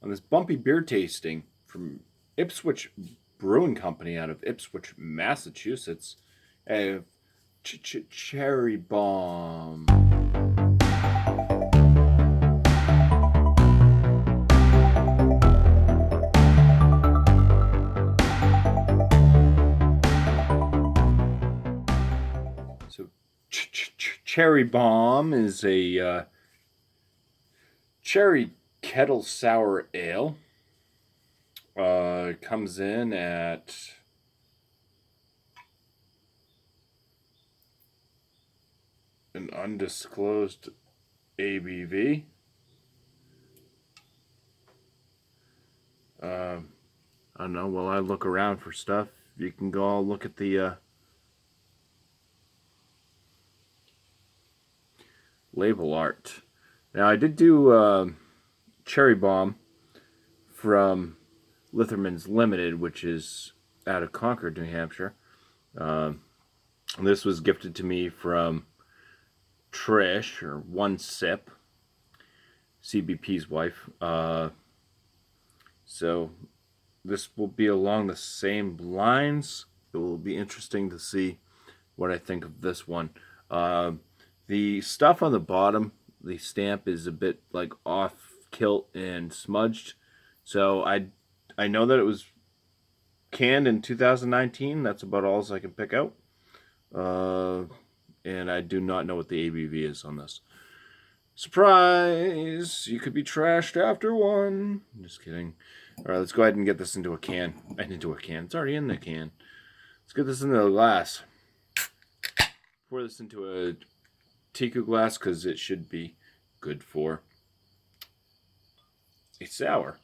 on this bumpy beer tasting from Ipswich Brewing Company out of Ipswich, Massachusetts. A cherry bomb. So, cherry bomb is a cherry kettle sour ale. It comes in at an undisclosed ABV. I don't know. While I look around for stuff, you can go all look at the label art. Now, I did do Cherry Bomb from Litherman's Limited, which is out of Concord, New Hampshire. This was gifted to me from Trish, or One Sip, CBP's wife. So this will be along the same lines. It will be interesting to see what I think of this one. The stuff on the bottom, the stamp is a bit like off kilt and smudged. So I know that it was canned in 2019. That's about all I can pick out. And I do not know what the ABV is on this. Surprise! You could be trashed after one. Just kidding. All right, let's go ahead and get this into a can. It's already in the can. Let's get this into a glass. Pour this into a teku glass because it should be good for a sour.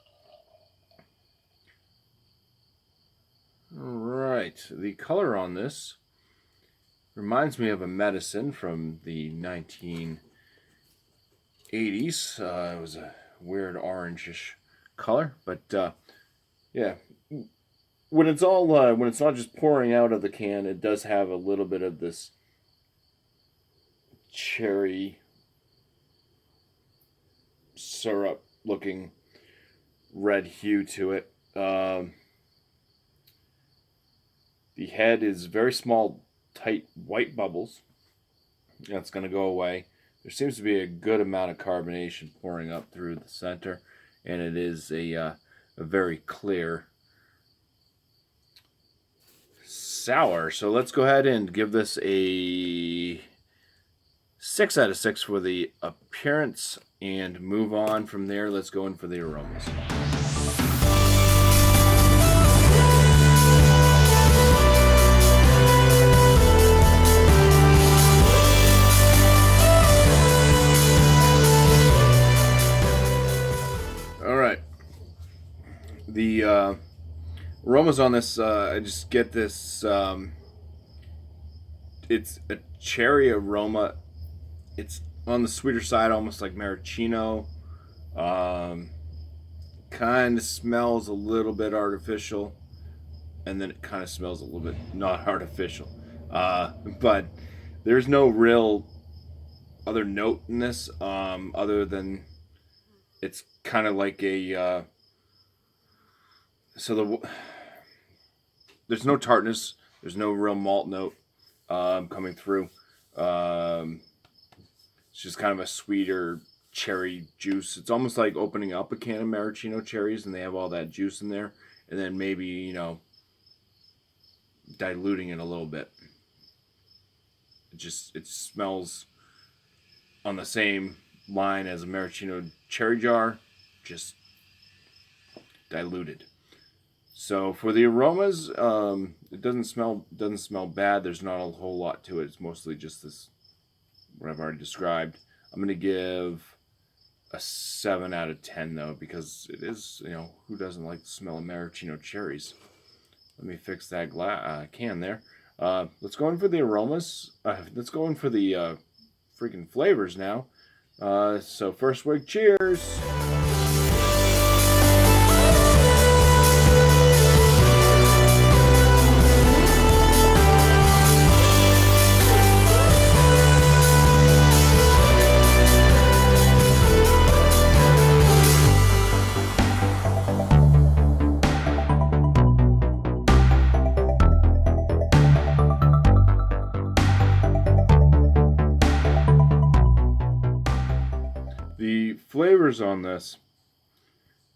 Alright, the color on this reminds me of a medicine from the 1980s. It was a weird orangish color, but yeah, when it's not just pouring out of the can, it does have a little bit of this cherry syrup looking red hue to it. The head is very small, tight white bubbles. That's going to go away. There seems to be a good amount of carbonation pouring up through the center, and it is a very clear sour. So let's go ahead and give this a 6 out of 6 for the appearance and move on from there. Let's go in for the aromas. The aromas on this, I just get this, it's a cherry aroma. It's on the sweeter side, almost like maraschino. Kind of smells a little bit artificial, and then it kind of smells a little bit not artificial. But there's no real other note in this, other than it's kind of like a... there's no tartness. There's no real malt note coming through. It's just kind of a sweeter cherry juice. It's almost like opening up a can of maraschino cherries and they have all that juice in there, and then maybe, diluting it a little bit. It smells on the same line as a maraschino cherry jar, just diluted. So for the aromas, it doesn't smell bad. There's not a whole lot to it. It's mostly just this, what I've already described. I'm going to give a 7 out of 10 though, because it is, who doesn't like the smell of maraschino cherries? Let me fix that can there. Let's go in for the aromas. Let's go in for the freaking flavors now. So first wig, cheers. flavors on this,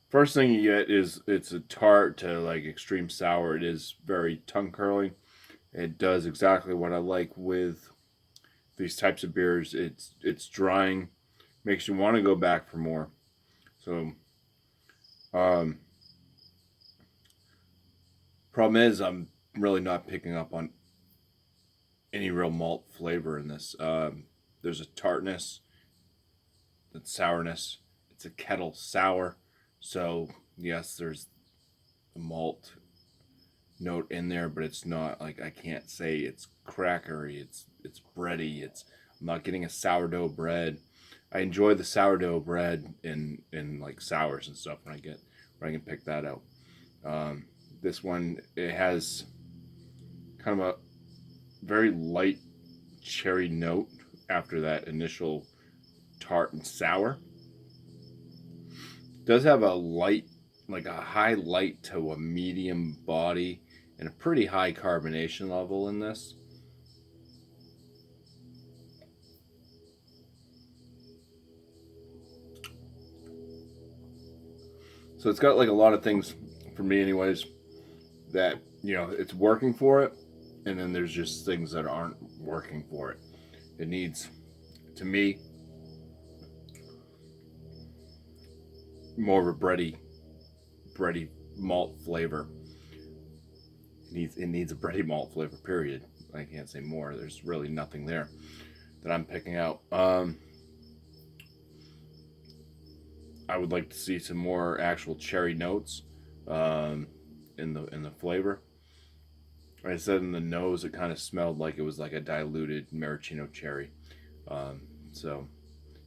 first thing you get is it's a tart to like extreme sour. It is very tongue curling. It does exactly what I like with these types of beers. It's drying, makes you want to go back for more. So, problem is I'm really not picking up on any real malt flavor in this. There's a tartness, and sourness. It's a kettle sour, so yes, there's a malt note in there, but it's not like, I can't say it's crackery. It's bready. I'm not getting a sourdough bread. I enjoy the sourdough bread in like sours and stuff when I can pick that out. This one, it has kind of a very light cherry note after that initial tart and sour. It does have a light, like a high light to a medium body and a pretty high carbonation level in this. So it's got like a lot of things, for me anyways, that, you know, it's working for it, and then there's just things that aren't working for it. It needs, to me, more of a bready malt flavor. It needs a bready malt flavor, period. I can't say more. There's really nothing there that I'm picking out. I would like to see some more actual cherry notes in the flavor. Like I said, in the nose, it kind of smelled like it was like a diluted maraschino cherry. So,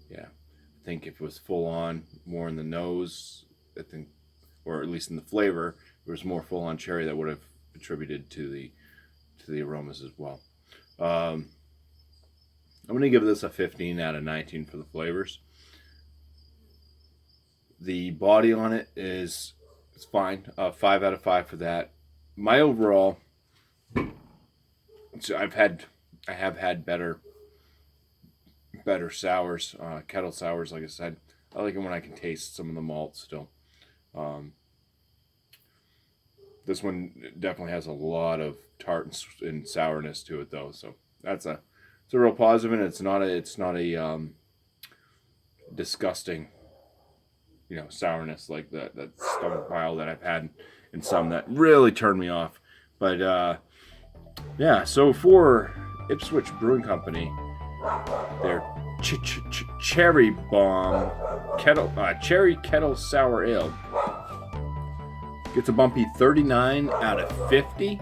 yeah, I think if it was full on, more in the nose, I think, or at least in the flavor, if there was more full on cherry, that would have attributed to the aromas as well. I'm going to give this a 15 out of 19 for the flavors. The body on it it's fine. 5 out of 5 for that. My overall, so I have had better sours, kettle sours. Like I said, I like it when I can taste some of the malt still. This one definitely has a lot of tart and sourness to it, though. So it's a real positive, and it's not a disgusting, you know, sourness like that stomach bile that I've had in some that really turned me off. But yeah, so for Ipswich Brewing Company, their Cherry Bomb Cherry Kettle Sour Ale gets a BuMpY 39 out of 50.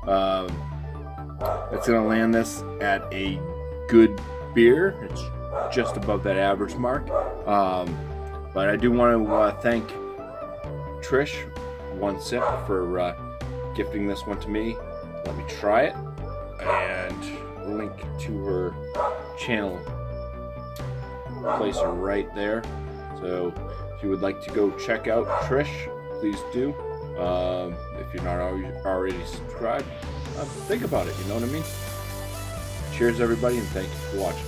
That's going to land this at a good beer. It's just above that average mark. But I do want to thank Trish, One Sip, for gifting this one to me. Let me try it. And link to her channel. Place her right there. So if you would like to go check out Trish, please do. If you're not already subscribed, think about it. You know what I mean? Cheers, everybody, and thank you for watching.